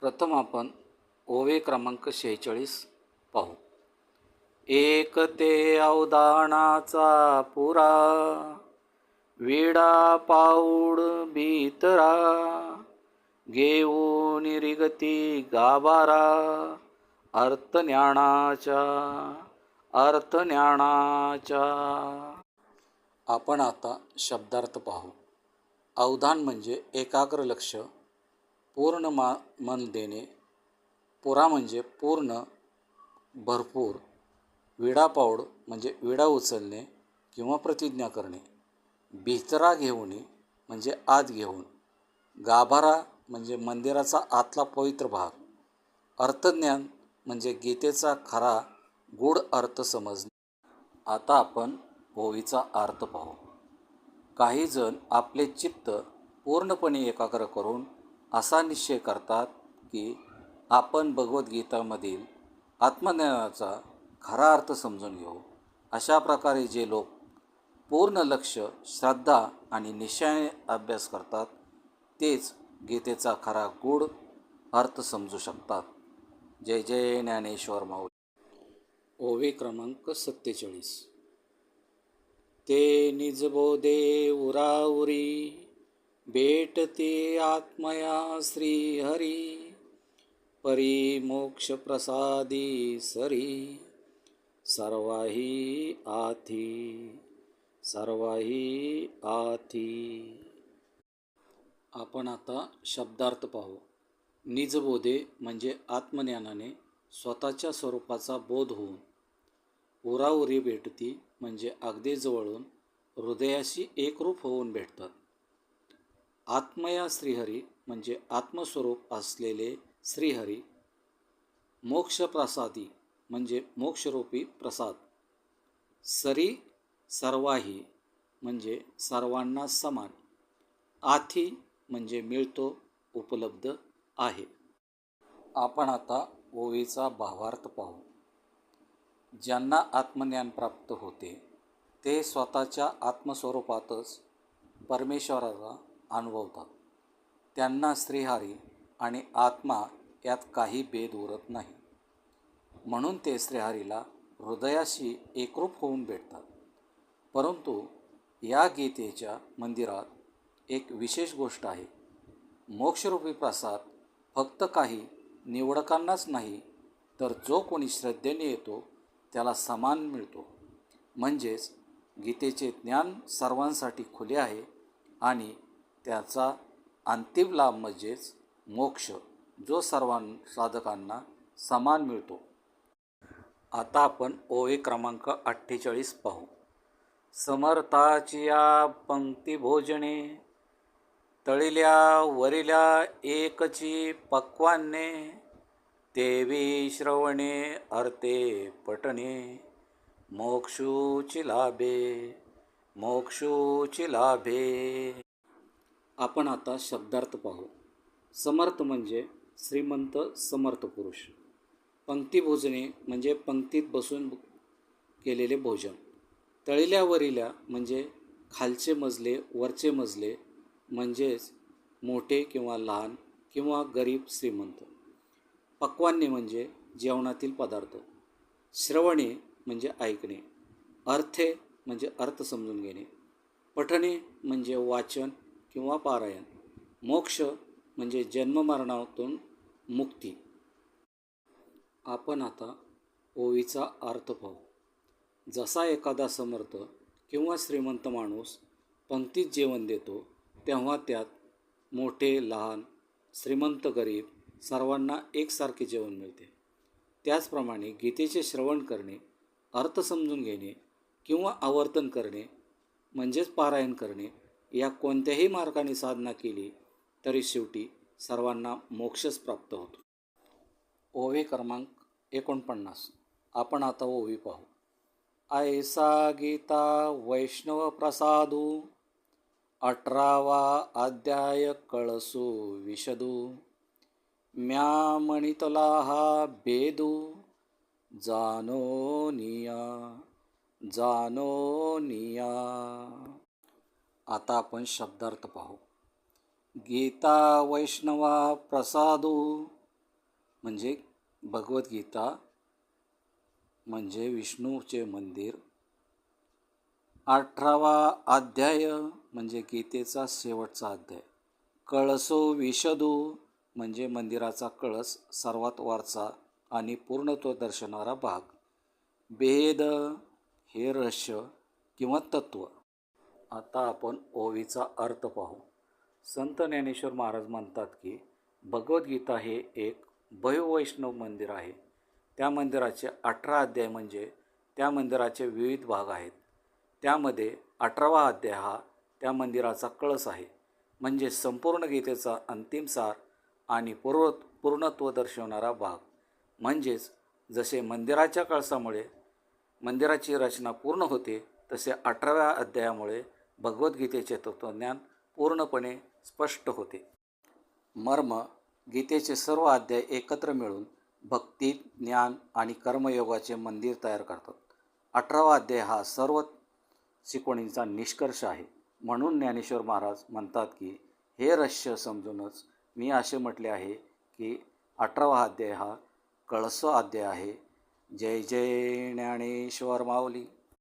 प्रथम आपण ओवे क्रमांक 46 पाहू. एक ते अवधानाचा पुरा, विडा पाऊड भीतरा, घेऊन रिगती गाभारा, अर्थज्ञानाच्या. आपण आता शब्दार्थ पाहू. अवधान म्हणजे एकाग्र लक्ष, पूर्ण मन देणे. पुरा म्हणजे पूर्ण, भरपूर. विडापाऊड म्हणजे विडा उचलणे किंवा प्रतिज्ञा करणे. भीतरा घेऊन म्हणजे आत घेऊन. गाभारा म्हणजे मंदिराचा आतला पवित्र भाग. अर्थज्ञान म्हणजे गीतेचा खरा गूढ अर्थ समजणे. आता आपण ओवीचा अर्थ पाहू. काही जण आपले चित्त पूर्णपणे एकाग्र करून असा निश्चय करतात की आपण भगवद्गीतामधील आत्मज्ञानाचा खरा अर्थ समजून घेऊ. अशा प्रकारे जे लोक पूर्ण लक्ष, श्रद्धा आणि निश्चयाने अभ्यास करतात तेच गीतेचा खरा गूढ अर्थ समजू शकतात. जय जय ज्ञानेश्वर माऊली. ओवे क्रमांक 47. ते निजबोधे उराउरी, भेटते आत्मया श्रीहरी, परी मोक्ष प्रसादी सरी, सर्वाही आथी. आपण आता शब्दार्थ पाहू. निजबोधे म्हणजे आत्मज्ञानाने स्वतःच्या स्वरूपाचा बोध होऊन. उराउरी भेटती म्हणजे अगदी जवळून हृदयाशी एकरूप होऊन भेटतात. आत्मया श्रीहरी म्हणजे आत्मस्वरूप असलेले श्रीहरी. मोक्षप्रसादी म्हणजे मोक्षरूपी प्रसाद. सरी सर्वाही म्हणजे सर्वांना समान. आथी म्हणजे मिळतो, उपलब्ध आहे. आपण आता ओवीचा भावार्थ पाहू. ज्यांना आत्मज्ञान प्राप्त होते ते स्वतःच्या आत्मस्वरूपातच परमेश्वराला अनुभवतात. त्यांना श्रीहरी आणि आत्मा यात काही भेद उरत नाही. म्हणून ते श्रीहरीला हृदयाशी एकरूप होऊन भेटतात. परंतु या गीतेच्या मंदिरात एक विशेष गोष्ट आहे. मोक्षरूपी प्रसाद फक्त काही निवडकांनाच नाही तर जो कोणी श्रद्धेने येतो त्याला समान मिळतो. म्हणजेच गीतेचे ज्ञान सर्वांसाठी खुले आहे आणि त्याचा अंतिम लाभ म्हणजेच मोक्ष जो सर्व साधकांना समान मिळतो. आता आपण ओवे क्रमांक 48 पाहू. समर्थाची या पंक्ती भोजने, तळिल्या वरिल्या एकची पक्वान्ने, तेवी श्रवणे अर्थे पटणे, मोक्षूची लाभे. आपण आता शब्दार्थ पाहू. समर्थ म्हणजे श्रीमंत, समर्थ पुरुष. पंक्ती भोजने म्हणजे पंक्तीत बसून केलेले भोजन. तळिल्या वरिल्या म्हणजे खालचे मजले, वरचे मजले, म्हणजेच मोठे किंवा लहान किंवा गरीब, श्रीमंत. पक्वान्ने म्हणजे जेवणातील पदार्थ. श्रवणे म्हणजे ऐकणे. अर्थे म्हणजे अर्थ समजून घेणे. पठणे म्हणजे वाचन किंवा पारायण. मोक्ष म्हणजे जन्ममरणातून मुक्ती. आपण आता ओवीचा अर्थ पाहू. जसा एखादा समर्थ किंवा श्रीमंत माणूस पंक्तीत जेवण देतो तेव्हा त्यात मोठे लहान, श्रीमंत गरीब सर्वांना एकसारखे जेवण मिळते. त्याचप्रमाणे गीतेचे श्रवण करणे, अर्थ समजून घेणे किंवा आवर्तन करणे म्हणजेच पारायण करणे या कोणत्याही मार्गाने साधना केली तरी शेवटी सर्वांना मोक्षच प्राप्त होतो. ओवे क्रमांक 49. आपण आता ओवी पाहू. ऐसा गीता वैष्णव प्रसादू, 18वा अध्याय कळसू विशदू, म्या म्हणितला हा बेदू, जानो निया. आता आपण शब्दार्थ पाहू. गीता वैष्णवा प्रसादो म्हणजे भगवद्गीता म्हणजे विष्णूचे मंदिर. 18वा अध्याय म्हणजे गीतेचा शेवटचा अध्याय. कळसो विशदो म्हणजे मंदिराचा कळस सर्वात वरचा आणि पूर्णत्व दर्शवणारा भाग. भेद हे रहस्य किंवा तत्व. आता आपण ओवीचा अर्थ पाहू. संत ज्ञानेश्वर महाराज म्हणतात की भगवद्गीता हे एक भयवैष्णव मंदिर आहे. त्या मंदिराचे 18 अध्याय म्हणजे त्या मंदिराचे विविध भाग आहेत. त्यामध्ये 18वा अध्याय हा त्या मंदिराचा कळस आहे, म्हणजे संपूर्ण गीतेचा अंतिम सार आणि पूर्णत्व दर्शवणारा भाग. म्हणजेच जसे मंदिराच्या कळसामुळे मंदिराची रचना पूर्ण होते, तसे 18व्या अध्यायामुळे भगवद्गीतेचे तत्त्वज्ञान पूर्णपणे स्पष्ट होते. मर्म गीतेचे सर्व अध्याय एकत्र मिळून भक्ती, ज्ञान आणि कर्मयोगाचे मंदिर तयार करतात. 18वा अध्याय हा सर्व शिकवणींचा निष्कर्ष आहे. म्हणून ज्ञानेश्वर महाराज म्हणतात की हे रहस्य समजूनच मी असे म्हटले आहे की 18वा अध्याय हा कळस अध्याय आहे. जय जय ज्ञानेश्वर माऊली.